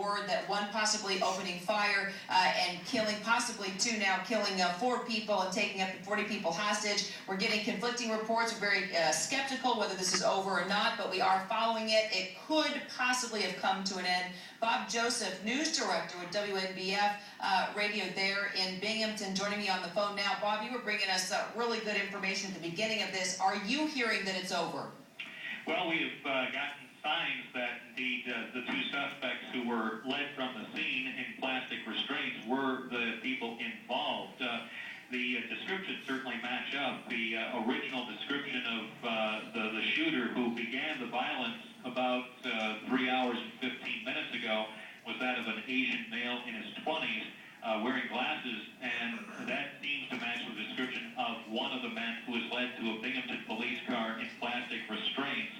word that one possibly opening fire and killing, possibly two now, killing 4 people and taking up to 40 people hostage. We're getting conflicting reports. We're very skeptical whether this is over or not, but we are following it. It could possibly have come to an end. Bob Joseph, news director with WNBF radio there in Binghamton, joining me on the phone now. Bob, you were bringing us really good information at the beginning of this. Are you hearing that it's over? Well, we have gotten signs that indeed the 2 suspects who were led from the scene in plastic restraints were the people involved. The descriptions certainly match up. The original description of the shooter who began the violence about 3 hours and 15 minutes ago was that of an Asian male in his 20s wearing glasses, and that seems to match the description of one of the men who was led to a Binghamton police car in plastic restraints.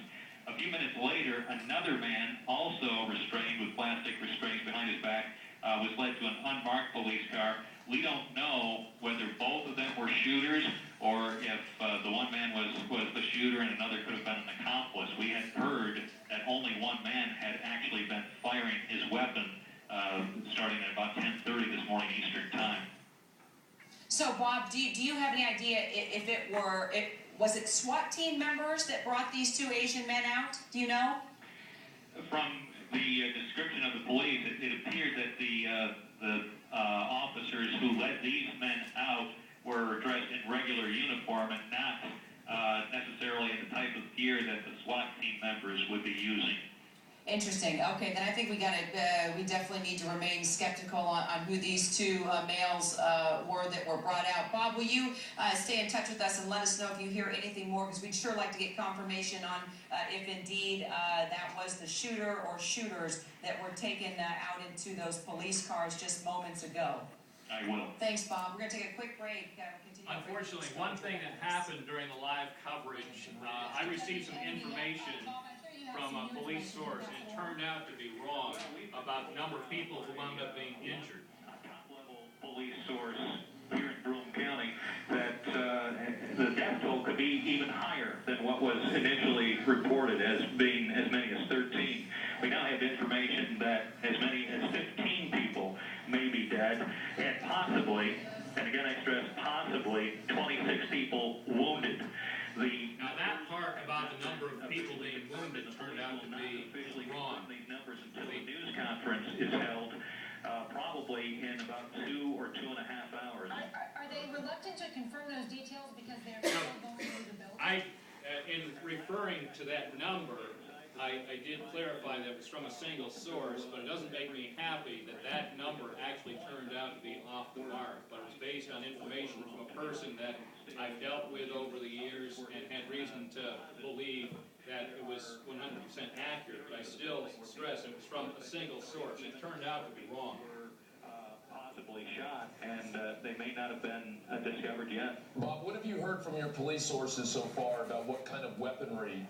A few minutes later, another man, also restrained with plastic restraints behind his back, was led to an unmarked police car. We don't know whether both of them were shooters or if the one man was the shooter and another could have been an accomplice. We had heard that only one man had actually been firing his weapon starting at about 10:30 this morning Eastern Time. So, Bob, do you have any idea if was it SWAT team members that brought these 2 Asian men out? Do you know? From the description of the police, it appeared that the officers who led these men out were dressed in regular uniform and not necessarily in the type of gear that the SWAT team members would be using. Interesting. Okay, then I think we definitely need to remain skeptical on who these 2 males were that were brought out. Bob, will you stay in touch with us and let us know if you hear anything more, because we'd sure like to get confirmation on if indeed that was the shooter or shooters that were taken out into those police cars just moments ago. I will. Thanks, Bob. We're going to take a quick break. Unfortunately, one thing that happened during the live coverage, I received some information from a police source, and it turned out to be wrong about the number of people who wound up being injured. A top-level police source here in Broome County that the death toll could be even higher than what was initially reported as being as many as 13. We now have information that as many as 15 people may be dead, and possibly, and again I stress possibly, 26 people wounded. Now that part about the number of people being wounded turned out to be wrong. These numbers until the news conference is held probably in about 2 or 2.5 hours. Are they reluctant to confirm those details because they're still going through the building? In referring to that number, I did clarify that it was from a single source, but it doesn't make me happy that that number actually turned out to be off the mark. But it was based on information from a person that I've dealt with over the years and had reason to believe that it was 100% accurate. But I still stress it was from a single source. It turned out to be wrong. Possibly shot, and they may not have been discovered yet. Bob, what have you heard from your police sources so far about what kind of weaponry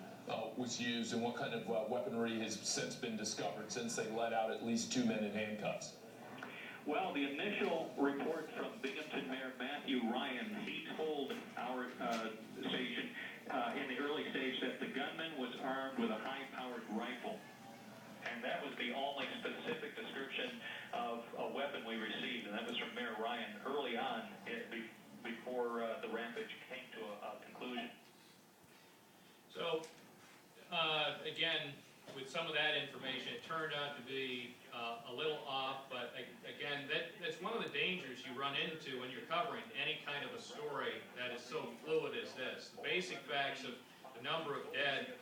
was used and what kind of weaponry has since been discovered since they let out at least 2 men in handcuffs? Well, the initial report from Binghamton Mayor Matthew Ryan, he told our station in the early stage that the gunman was armed with a high-powered rifle. And that was the only specific description of a weapon we received, and that was from Mayor Ryan early on, before the rampage came to a conclusion. So, again, with some of that information, it turned out to be a little off, but again, that's one of the dangers you run into when you're covering any kind of a story that is so fluid as this. The basic facts of the number of dead,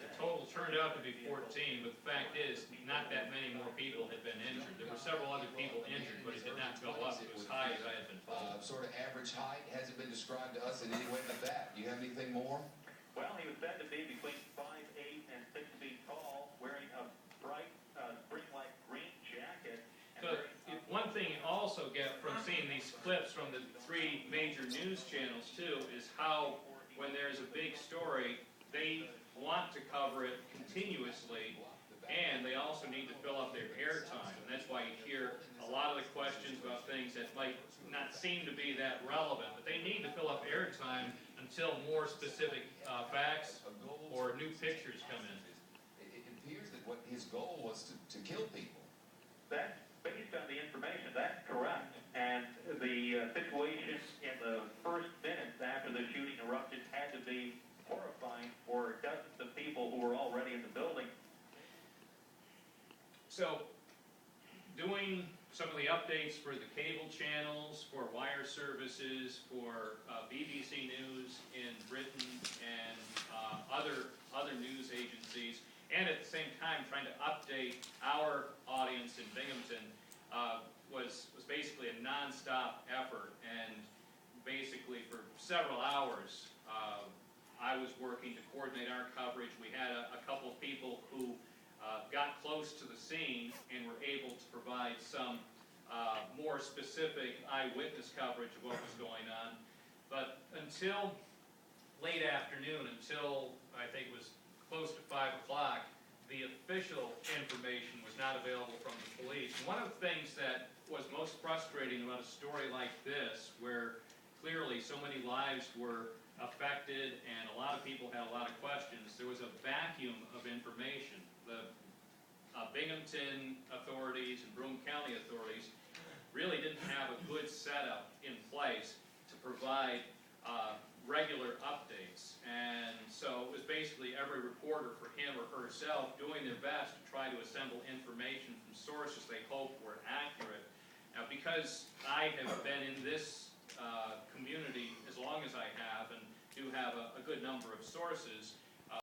the total turned out to be 14, but the fact is, not that many more people had been injured. There were several other people injured, but it did not go up as high as I had been told. Sort of average height hasn't been described to us in any way but that. Do you have anything more? Well, he was said to be between 5'8" and 6 feet tall, wearing a bright, spring-like green jacket. So, one thing you also get from seeing these clips from the 3 major news channels, too, is how, when there's a big story, they want to cover it continuously, and they also need to fill up their airtime. And that's why you hear a lot of the questions about things that might not seem to be that relevant, but they need to fill up airtime until more specific facts or new pictures come in. It appears that what his goal was to kill people. So, doing some of the updates for the cable channels, for wire services, for BBC News in Britain and other news agencies, and at the same time trying to update our audience in Binghamton was basically a non-stop effort. And basically for several hours, I was working to coordinate our coverage. We had a couple of people who got close to the scene and were able to provide some more specific eyewitness coverage of what was going on. But until late afternoon, until I think it was close to 5 o'clock, the official information was not available from the police. And one of the things that was most frustrating about a story like this, where clearly so many lives were affected and a lot of people had a lot of questions, there was a vacuum of information. The Binghamton authorities and Broome County authorities really didn't have a good setup in place to provide regular updates. And so it was basically every reporter for him or herself doing their best to try to assemble information from sources they hoped were accurate. Now, because I have been in this community as long as I have and do have a good number of sources,